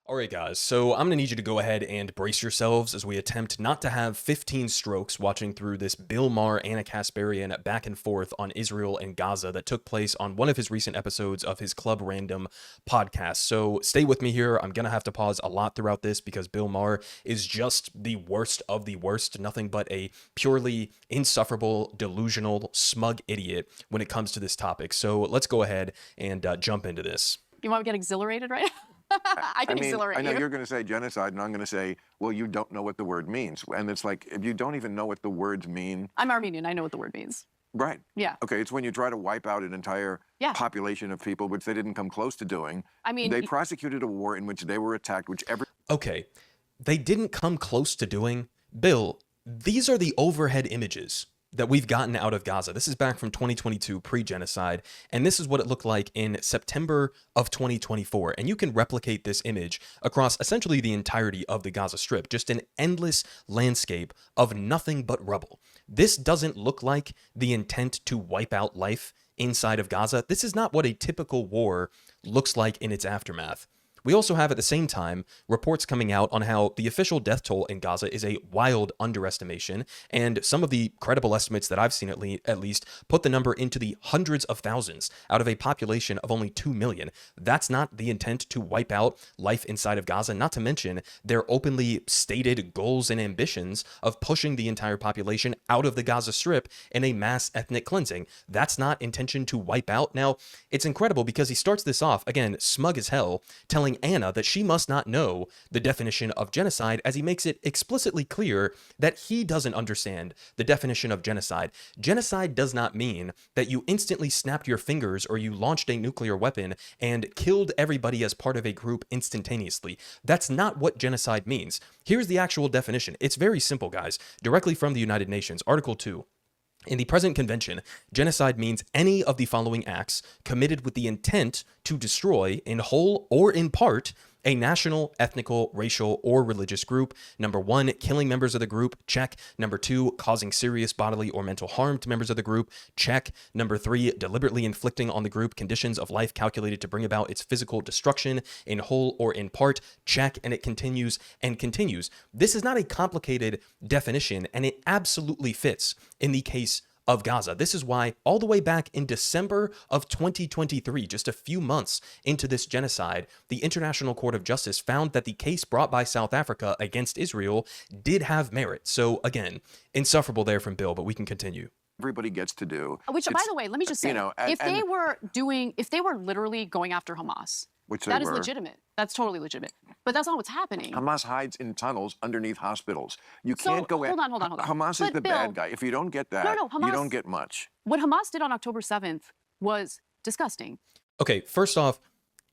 Alright guys, so I'm going to need you to go ahead and brace yourselves as we attempt not to have 15 strokes watching through this Bill Maher and Kasparian back and forth on Israel and Gaza that took place on one of his recent episodes of his ClubRandom podcast. So stay with me here. I'm going to have to pause a lot throughout this because Bill Maher is just the worst of the worst, nothing but a purely insufferable, delusional, smug idiot when it comes to this topic. So let's go ahead and jump into this. You want to get exhilarated, right? I can exhilarate I know you. you're going to say genocide, and I'm going to say, well, you don't know what the word means. And it's like, if you don't even know what the words mean. I'm Armenian. I know what the word means. Right. Yeah. Okay, it's when you try to wipe out an entire population of people, which they didn't come close to doing. I mean, they prosecuted a war in which they were attacked, which every... Okay, they didn't come close to doing. Bill, these are the overhead images that we've gotten out of Gaza. This is back from 2022, pre-genocide, and this is what it looked like in September of 2024. And you can replicate this image across essentially the entirety of the Gaza Strip, just an endless landscape of nothing but rubble. This doesn't look like the intent to wipe out life inside of Gaza. This is not what a typical war looks like in its aftermath. We also have at the same time reports coming out on how the official death toll in Gaza is a wild underestimation, and some of the credible estimates that I've seen at least put the number into the hundreds of thousands out of a population of only 2 million. That's not the intent to wipe out life inside of Gaza, not to mention their openly stated goals and ambitions of pushing the entire population out of the Gaza Strip in a mass ethnic cleansing. That's not intention to wipe out. Now, it's incredible because he starts this off, again, smug as hell, telling Anna that she must not know the definition of genocide, as he makes it explicitly clear that he doesn't understand the definition of genocide. Genocide does not mean that you instantly snapped your fingers or you launched a nuclear weapon and killed everybody as part of a group instantaneously. That's not what genocide means. Here's the actual definition. It's very simple, guys. Directly from the United Nations, Article 2. In the present convention, genocide means any of the following acts committed with the intent to destroy, in whole or in part, a national, ethnical, racial, or religious group. Number 1, killing members of the group, check. Number 2, causing serious bodily or mental harm to members of the group, check. Number 3, deliberately inflicting on the group conditions of life calculated to bring about its physical destruction, in whole or in part, check. And it continues and continues. This is not a complicated definition, and it absolutely fits in the case of Gaza. This is why all the way back in December of 2023, just a few months into this genocide, the International Court of Justice found that the case brought by South Africa against Israel did have merit. So again, insufferable there from Bill, but we can continue. Everybody gets to do. Which, by the way, let me just say, if they were literally going after Hamas, which that is legitimate. That's totally legitimate. But that's not what's happening. Hamas hides in tunnels underneath hospitals. You can't go in. Hold on. Hamas is the bad guy. If you don't get that, Hamas, you don't get much. What Hamas did on October 7th was disgusting. Okay, first off,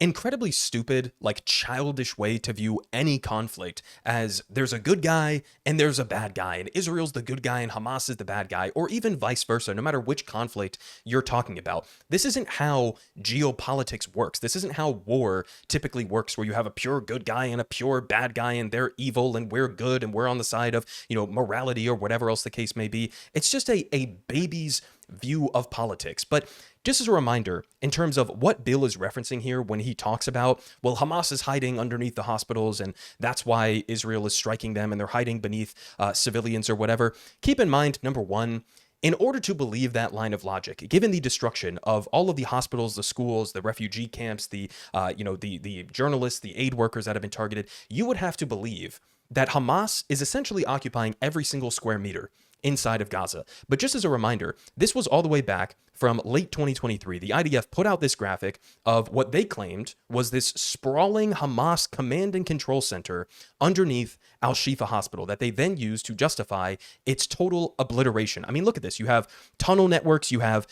incredibly stupid, like childish way to view any conflict as there's a good guy and there's a bad guy, and Israel's the good guy and Hamas is the bad guy, or even vice versa, no matter which conflict you're talking about. This isn't how geopolitics works. This isn't how war typically works, where you have a pure good guy and a pure bad guy and they're evil and we're good and we're on the side of, morality or whatever else the case may be. It's just a baby's view of politics. But just as a reminder, in terms of what Bill is referencing here when he talks about, well, Hamas is hiding underneath the hospitals and that's why Israel is striking them and they're hiding beneath civilians or whatever, keep in mind, number one, in order to believe that line of logic, given the destruction of all of the hospitals, the schools, the refugee camps, the journalists, the aid workers that have been targeted, you would have to believe that Hamas is essentially occupying every single square meter inside of Gaza. But just as a reminder, this was all the way back from late 2023. The IDF put out this graphic of what they claimed was this sprawling Hamas command and control center underneath Al-Shifa Hospital that they then used to justify its total obliteration. I mean, look at this. You have tunnel networks, you have,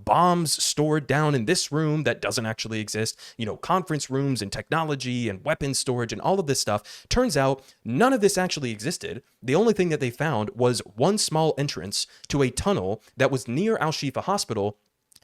bombs stored down in this room that doesn't actually exist, conference rooms and technology and weapons storage and all of this stuff. Turns out none of this actually existed. The only thing that they found was one small entrance to a tunnel that was near Al-Shifa Hospital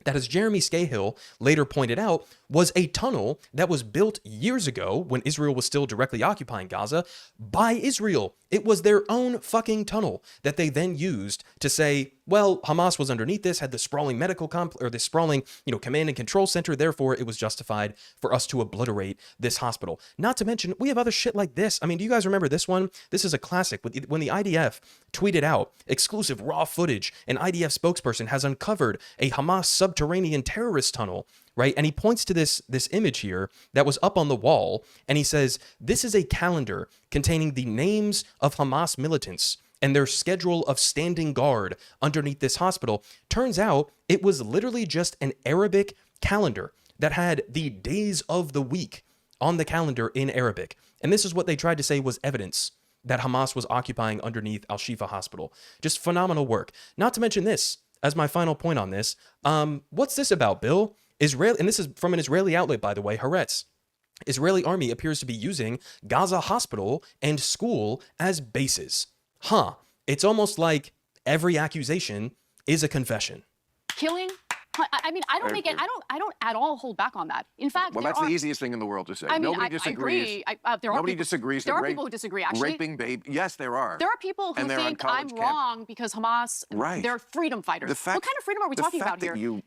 that, as Jeremy Scahill later pointed out, was a tunnel that was built years ago when Israel was still directly occupying Gaza by Israel. It was their own fucking tunnel that they then used to say, well, Hamas was underneath this, had the sprawling medical or the sprawling, command and control center. Therefore, it was justified for us to obliterate this hospital. Not to mention, we have other shit like this. I mean, do you guys remember this one? This is a classic. When the IDF tweeted out exclusive raw footage, an IDF spokesperson has uncovered a Hamas subterranean terrorist tunnel, right? And he points to this image here that was up on the wall, and he says, this is a calendar containing the names of Hamas militants and their schedule of standing guard underneath this hospital. Turns out it was literally just an Arabic calendar that had the days of the week on the calendar in Arabic. And this is what they tried to say was evidence that Hamas was occupying underneath Al-Shifa Hospital. Just phenomenal work. Not to mention this, as my final point on this, what's this about, Bill? Israel, and this is from an Israeli outlet, by the way, Haaretz. Israeli army appears to be using Gaza hospital and school as bases. It's almost like every accusation is a confession. Killing? I mean, I don't at all hold back on that. In fact, well, that's the easiest thing in the world to say. I mean, Nobody disagrees. I agree. Nobody disagrees. There are people who disagree, actually. Raping baby. Yes, there are. There are people who think I'm wrong because Hamas, they're freedom fighters. What kind of freedom are we talking about here?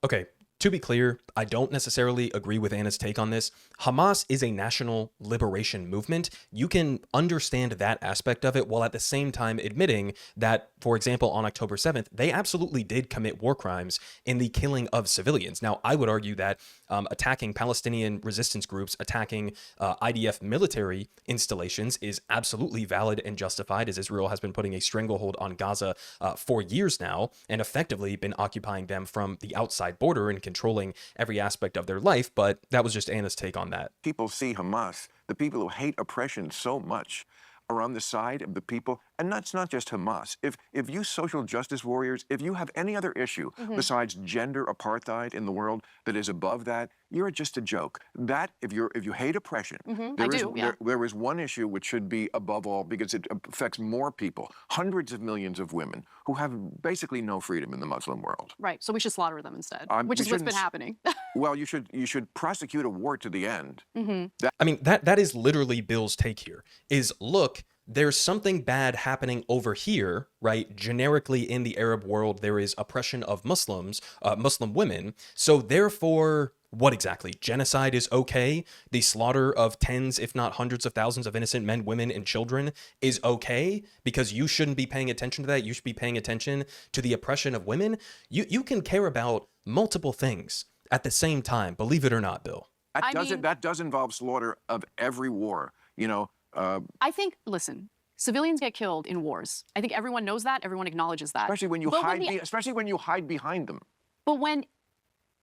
Okay. To be clear, I don't necessarily agree with Anna's take on this. Hamas is a national liberation movement. You can understand that aspect of it while at the same time admitting that, for example, on October 7th, they absolutely did commit war crimes in the killing of civilians. Now, I would argue that attacking Palestinian resistance groups, attacking IDF military installations is absolutely valid and justified, as Israel has been putting a stranglehold on Gaza for years now and effectively been occupying them from the outside border and controlling every aspect of their life. But that was just Anna's take on that. People see Hamas, the people who hate oppression so much, are on the side of the people, and that's not just Hamas. If you social justice warriors, if you have any other issue besides gender apartheid in the world that is above that, you're just a joke. That if you hate oppression, there is one issue which should be above all because it affects more people, hundreds of millions of women who have basically no freedom in the Muslim world. Right. So we should slaughter them instead, which is what's been happening. Well, you should prosecute a war to the end. I mean, that is literally Bill's take here. Is look, there's something bad happening over here, right? Generically in the Arab world, there is oppression of Muslims, Muslim women. So therefore, what exactly? Genocide is okay. The slaughter of tens, if not hundreds of thousands of innocent men, women, and children is okay because you shouldn't be paying attention to that. You should be paying attention to the oppression of women. You can care about multiple things at the same time, believe it or not, Bill. That does involve slaughter of every war, I think, listen, civilians get killed in wars. I think everyone knows that. Everyone acknowledges that. Especially when you hide behind them. But when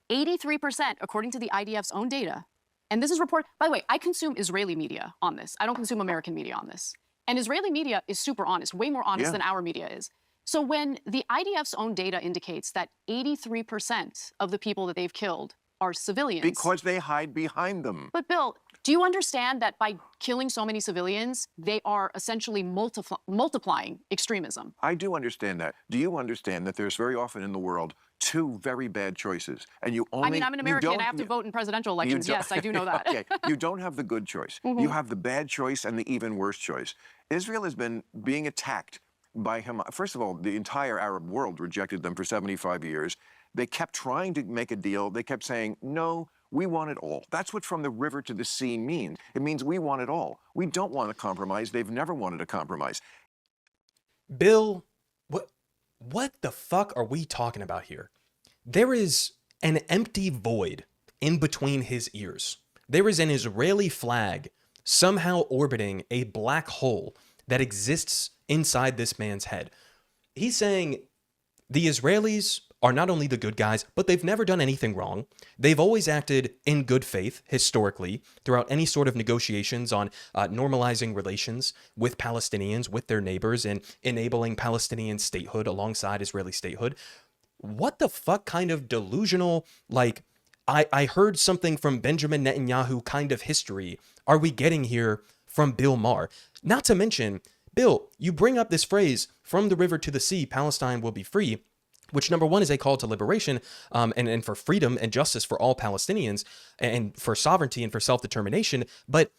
83%, according to the IDF's own data, and this is report, by the way, I consume Israeli media on this. I don't consume American media on this. And Israeli media is super honest, way more honest than our media is. So when the IDF's own data indicates that 83% of the people that they've killed are civilians. Because they hide behind them. But Bill, do you understand that by killing so many civilians, they are essentially multiplying extremism? I do understand that. Do you understand that there's very often in the world two very bad choices, and you only... I mean, I'm an American. I have to vote in presidential elections. Yes, I do know that. Okay, you don't have the good choice. You have the bad choice and the even worse choice. Israel has been being attacked by Hamas. First of all, the entire Arab world rejected them for 75 years. They kept trying to make a deal. They kept saying, no, we want it all. That's what from the river to the sea means. It means we want it all. We don't want a compromise. They've never wanted a compromise. Bill, what the fuck are we talking about here? There is an empty void in between his ears. There is an Israeli flag somehow orbiting a black hole that exists inside this man's head. He's saying the Israelis are not only the good guys, but they've never done anything wrong. They've always acted in good faith, historically, throughout any sort of negotiations on normalizing relations with Palestinians, with their neighbors, and enabling Palestinian statehood alongside Israeli statehood. What the fuck kind of delusional, I heard something from Benjamin Netanyahu kind of history are we getting here from Bill Maher? Not to mention, Bill, you bring up this phrase, from the river to the sea, Palestine will be free. which number one is a call to liberation and for freedom and justice for all Palestinians and for sovereignty and for self-determination. But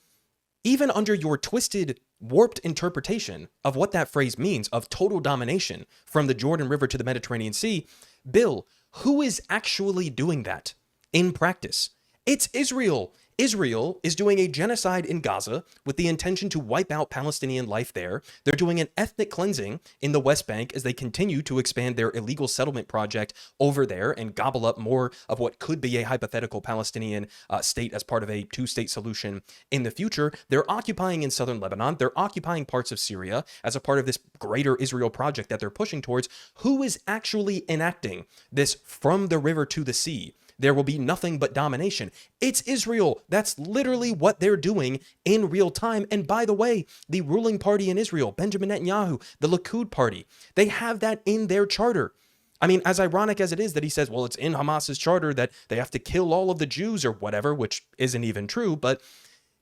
even under your twisted, warped interpretation of what that phrase means, of total domination from the Jordan River to the Mediterranean Sea, Bill, who is actually doing that in practice? It's Israel. Israel is doing a genocide in Gaza with the intention to wipe out Palestinian life there. They're doing an ethnic cleansing in the West Bank as they continue to expand their illegal settlement project over there and gobble up more of what could be a hypothetical Palestinian state as part of a two-state solution in the future. They're occupying in southern Lebanon. They're occupying parts of Syria as a part of this greater Israel project that they're pushing towards. Who is actually enacting this from the river to the sea? There will be nothing but domination. It's Israel. That's literally what they're doing in real time. And by the way, the ruling party in Israel, Benjamin Netanyahu, the Likud party, they have that in their charter. I mean, as ironic as it is that he says, well, it's in Hamas's charter that they have to kill all of the Jews or whatever, which isn't even true, but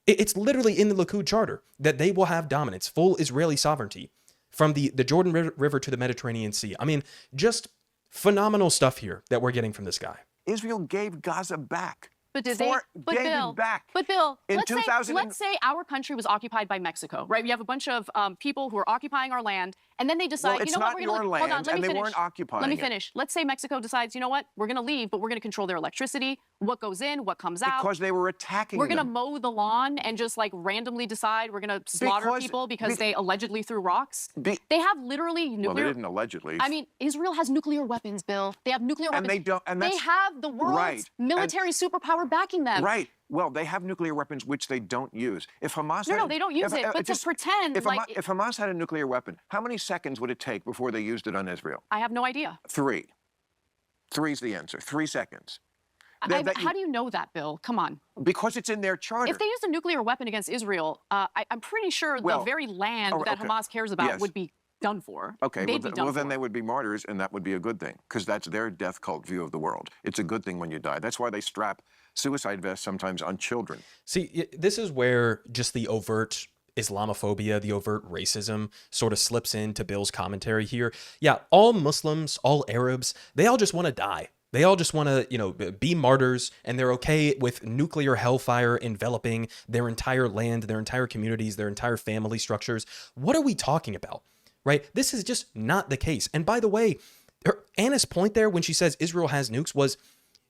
it's literally in the Likud charter that they will have dominance, full Israeli sovereignty from the Jordan River to the Mediterranean Sea. I mean, just phenomenal stuff here that we're getting from this guy. Israel gave Gaza back. But did they? But Bill, but Bill, let's say our country was occupied by Mexico, right? We have a bunch of people who are occupying our land, and then they decide, well, you know what, we're going to hold on, let me finish. They weren't occupying Let me finish. Let's say Mexico decides, you know what, we're going to leave, but we're going to control their electricity, what goes in, what comes out. Because they were attacking We're going to mow the lawn and just like randomly decide we're going to slaughter people because they allegedly threw rocks. They have literally nuclear. Well, they didn't allegedly. I mean, Israel has nuclear weapons, Bill. They have nuclear weapons. And they don't. And they have the world's military superpower backing them. Right. Well, they have nuclear weapons which they don't use. If Hamas no, they don't use it. But just pretend if Hamas had a nuclear weapon, how many seconds would it take before they used it on Israel? I have no idea. 3. 3's the answer. 3 seconds. How do you know that, Bill? Come on. Because it's in their charter. If they used a nuclear weapon against Israel, I'm pretty sure the very land that Hamas cares about would be done for. Okay, well, then they would be martyrs, and that would be a good thing, because that's their death cult view of the world. It's a good thing when you die. That's why they strap suicide vests sometimes on children. See, this is where just the overt Islamophobia, the overt racism sort of slips into Bill's commentary here. Yeah, all Muslims, all Arabs, they all just want to die. They all just want to, be martyrs, and they're okay with nuclear hellfire enveloping their entire land, their entire communities, their entire family structures. What are we talking about? Right? This is just not the case. And by the way, Anna's point there when she says Israel has nukes was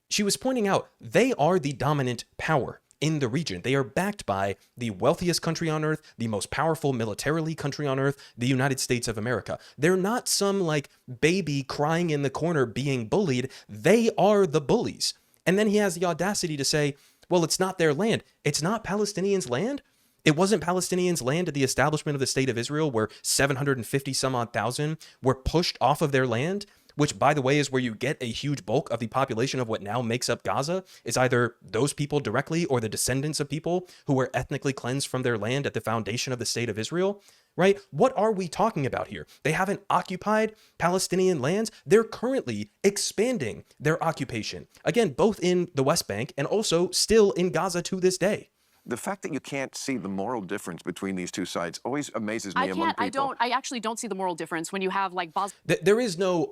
she was pointing out they are the dominant power in the region. They are backed by the wealthiest country on earth, the most powerful militarily country on earth, the United States of America. They're not some like baby crying in the corner being bullied. They are the bullies. And then he has the audacity to say, well, it's not their land. It's not Palestinians' land. It wasn't Palestinians' land at the establishment of the state of Israel where 750 some odd thousand were pushed off of their land, which, by the way, is where you get a huge bulk of the population of what now makes up Gaza, is either those people directly or the descendants of people who were ethnically cleansed from their land at the foundation of the state of Israel, right? What are we talking about here? They haven't occupied Palestinian lands. They're currently expanding their occupation, again, both in the West Bank and also still in Gaza to this day. The fact that you can't see the moral difference between these two sides always amazes me among people. I actually don't see the moral difference when you have like There is no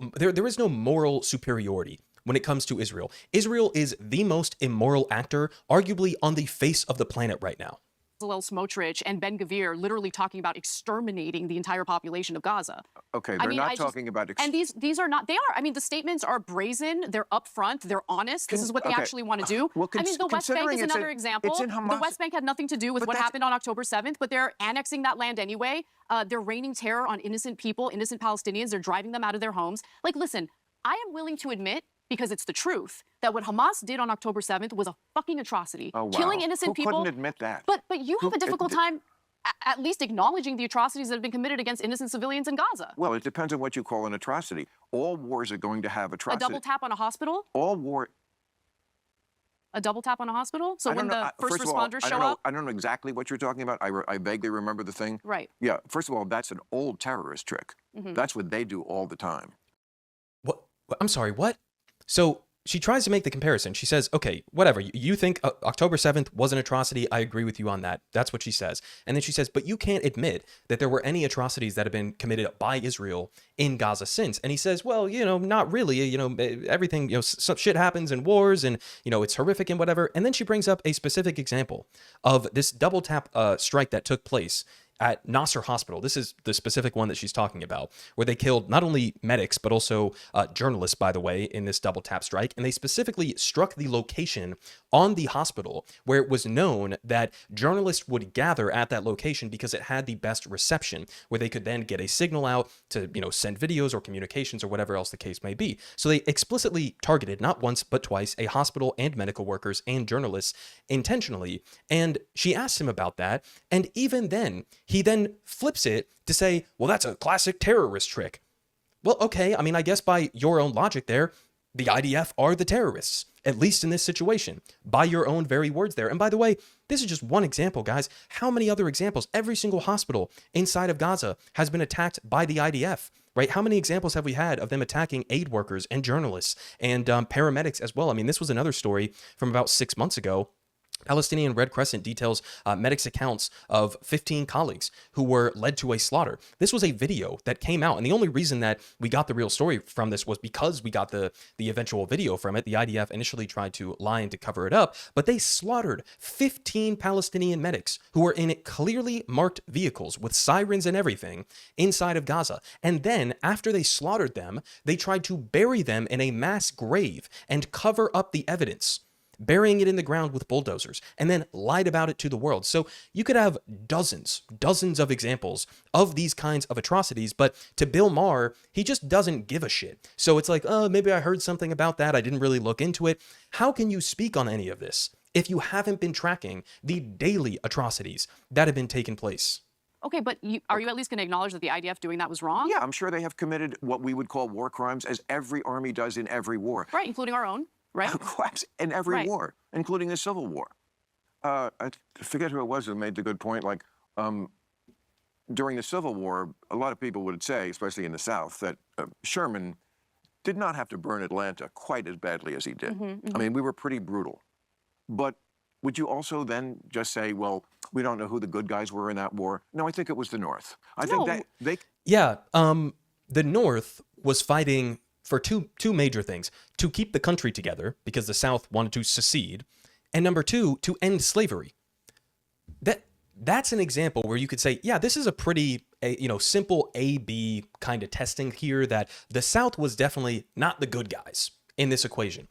moral superiority when it comes to Israel. Israel is the most immoral actor, arguably on the face of the planet right now. Smotrich and Ben Gvir literally talking about exterminating the entire population of Gaza. Okay, they're not talking about... And these are not... They are. I mean, the statements are brazen. They're upfront. They're honest. This is what they actually want to do. Well, I mean, the West Bank is another example. The West Bank had nothing to do with what happened on October 7th, but they're annexing that land anyway. They're raining terror on innocent people, innocent Palestinians. They're driving them out of their homes. Like, listen, I am willing to admit, because it's the truth, that what Hamas did on October 7th was a fucking atrocity. Oh, wow. Killing innocent people. Who couldn't admit that? But you have a difficult time at least acknowledging the atrocities that have been committed against innocent civilians in Gaza. Well, it depends on what you call an atrocity. All wars are going to have atrocities. A double tap on a hospital? A double tap on a hospital? So when the first responders show up? I don't know exactly what you're talking about. I vaguely remember the thing. Right. Yeah, first of all, that's an old terrorist trick. That's what they do all the time. What? I'm sorry, what? So she tries to make the comparison. She says, okay, whatever. You think October 7th was an atrocity. I agree with you on that. That's what she says. And then she says, but you can't admit that there were any atrocities that have been committed by Israel in Gaza since. And he says, well, not really. Everything, some shit happens in wars and, it's horrific and whatever. And then she brings up a specific example of this double tap strike that took place at Nasser Hospital. This is the specific one that she's talking about, where they killed not only medics, but also journalists, by the way, in this double tap strike. And they specifically struck the location on the hospital where it was known that journalists would gather at that location because it had the best reception, where they could then get a signal out to, send videos or communications or whatever else the case may be. So they explicitly targeted, not once, but twice, a hospital and medical workers and journalists intentionally. And she asked him about that. And even then, he then flips it to say, well, that's a classic terrorist trick. Well, okay, I guess by your own logic there, the IDF are the terrorists, at least in this situation, by your own very words there. And by the way, this is just one example, guys. How many other examples? Every single hospital inside of Gaza has been attacked by the IDF, right? How many examples have we had of them attacking aid workers and journalists and paramedics as well? This was another story from about 6 months ago. Palestinian Red Crescent details medics' accounts of 15 colleagues who were led to a slaughter. This was a video that came out, and the only reason that we got the real story from this was because we got the eventual video from it. The IDF initially tried to lie and to cover it up, but they slaughtered 15 Palestinian medics who were in clearly marked vehicles with sirens and everything inside of Gaza. And then, after they slaughtered them, they tried to bury them in a mass grave and cover up the evidence, burying it in the ground with bulldozers, and then lied about it to the world. So you could have dozens of examples of these kinds of atrocities, but to Bill Maher, he just doesn't give a shit. So it's like, oh, maybe I heard something about that. I didn't really look into it. How can you speak on any of this if you haven't been tracking the daily atrocities that have been taking place? Okay, but are you at least going to acknowledge that the IDF doing that was wrong? Yeah, I'm sure they have committed what we would call war crimes, as every army does in every war. Right, including our own. Right? In every war, including the Civil War. I forget who it was who made the good point. Like, during the Civil War, a lot of people would say, especially in the South, that Sherman did not have to burn Atlanta quite as badly as he did. We were pretty brutal. But would you also then just say, well, we don't know who the good guys were in that war? No, I think it was the North. I think that they... Yeah, the North was fighting for two major things: to keep the country together because the South wanted to secede, and number two, to end slavery. That's an example where you could say, yeah, this is a pretty simple A-B kind of testing here, that the South was definitely not the good guys in this equation.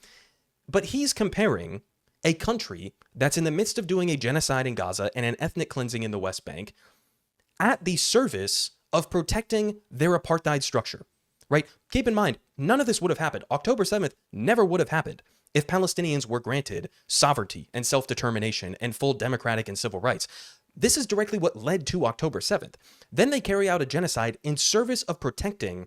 But he's comparing a country that's in the midst of doing a genocide in Gaza and an ethnic cleansing in the West Bank at the service of protecting their apartheid structure. Right? Keep in mind, none of this would have happened. October 7th never would have happened if Palestinians were granted sovereignty and self-determination and full democratic and civil rights. This is directly what led to October 7th. Then they carry out a genocide in service of protecting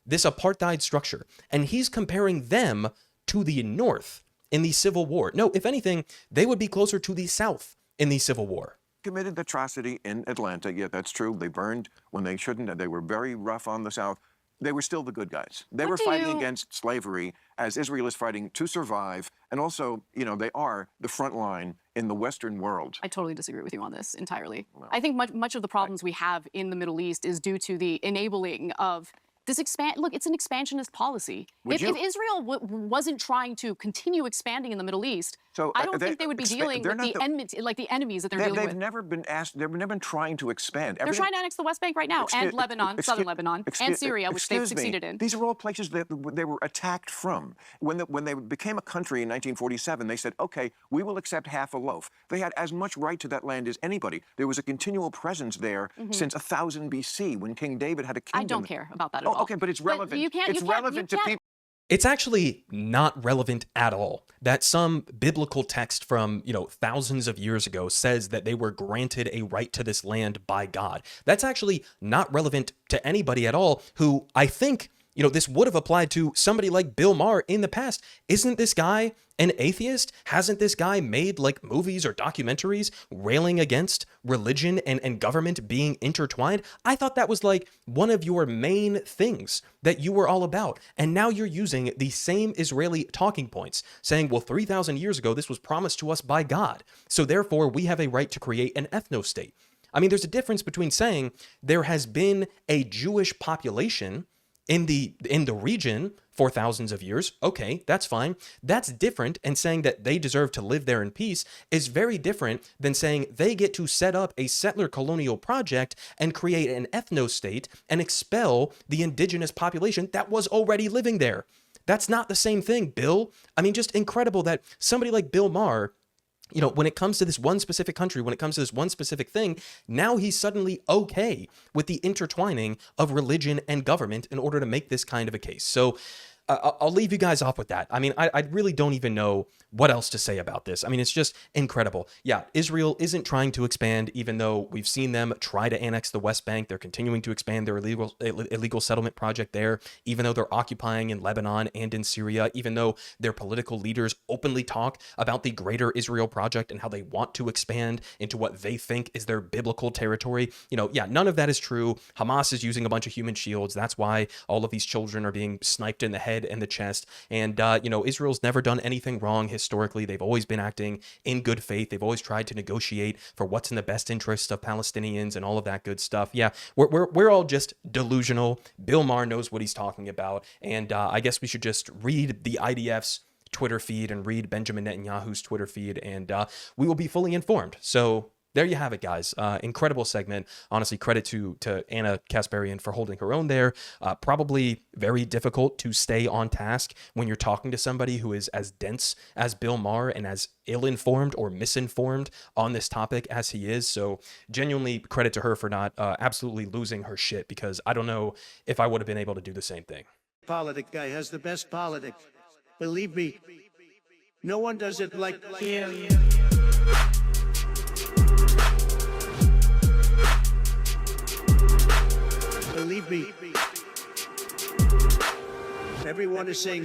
this apartheid structure. And he's comparing them to the North in the Civil War. No, if anything, they would be closer to the South in the Civil War. Committed atrocity in Atlanta. Yeah, that's true. They burned when they shouldn't, and they were very rough on the South. They were still the good guys. They were fighting against slavery as Israel is fighting to survive. And also, they are the front line in the Western world. I totally disagree with you on this entirely. Well, I think much of the problems we have in the Middle East is due to the enabling of this look, it's an expansionist policy. If Israel wasn't trying to continue expanding in the Middle East, so, I don't think they would be dealing with the enemies that they're dealing with. They've never been asked. They've never been trying to expand. They're trying to annex the West Bank right now, and Lebanon, southern Lebanon, and Syria, which they've succeeded in. These are all places that they were attacked from. When they became a country in 1947, they said, "Okay, we will accept half a loaf." They had as much right to that land as anybody. There was a continual presence there since 1000 BC, when King David had a kingdom. I don't care about that at all. Okay, but it's relevant. It's relevant to people. It's actually not relevant at all that some biblical text from, thousands of years ago says that they were granted a right to this land by God. That's actually not relevant to anybody at all who, I think, You know, this would have applied to somebody like Bill Maher in the past. Isn't this guy an atheist? Hasn't this guy made like movies or documentaries railing against religion and government being intertwined? I thought that was like one of your main things that you were all about. And now you're using the same Israeli talking points, saying, well, 3,000 years ago, this was promised to us by God. So therefore, we have a right to create an ethno-state. I mean, there's a difference between saying there has been a Jewish population in the region for thousands of years. Okay, that's fine. That's different. And saying that they deserve to live there in peace is very different than saying they get to set up a settler colonial project and create an ethno-state and expel the indigenous population that was already living there. That's not the same thing, Bill. I mean, just incredible that somebody like Bill Maher, you know, when it comes to this one specific country, when it comes to this one specific thing, now he's suddenly okay with the intertwining of religion and government in order to make this kind of a case. So I'll leave you guys off with that. I mean, I really don't even know what else to say about this. I mean, it's just incredible. Yeah, Israel isn't trying to expand, even though we've seen them try to annex the West Bank. They're continuing to expand their illegal settlement project there, even though they're occupying in Lebanon and in Syria, even though their political leaders openly talk about the greater Israel project and how they want to expand into what they think is their biblical territory. You know, yeah, none of that is true. Hamas is using a bunch of human shields. That's why all of these children are being sniped in the head and the chest. And, you know, Israel's never done anything wrong historically. They've always been acting in good faith. They've always tried to negotiate for what's in the best interests of Palestinians and all of that good stuff. Yeah, we're all just delusional. Bill Maher knows what he's talking about. And I guess we should just read the IDF's Twitter feed and read Benjamin Netanyahu's Twitter feed, and we will be fully informed. So there you have it, guys. Incredible segment. Honestly, credit to Anna Kasparian for holding her own there. Probably very difficult to stay on task when you're talking to somebody who is as dense as Bill Maher and as ill-informed or misinformed on this topic as he is. So genuinely credit to her for not absolutely losing her shit, because I don't know if I would have been able to do the same thing. Politic guy has the best politics. Believe me, no one does it like him. Believe me, everyone is saying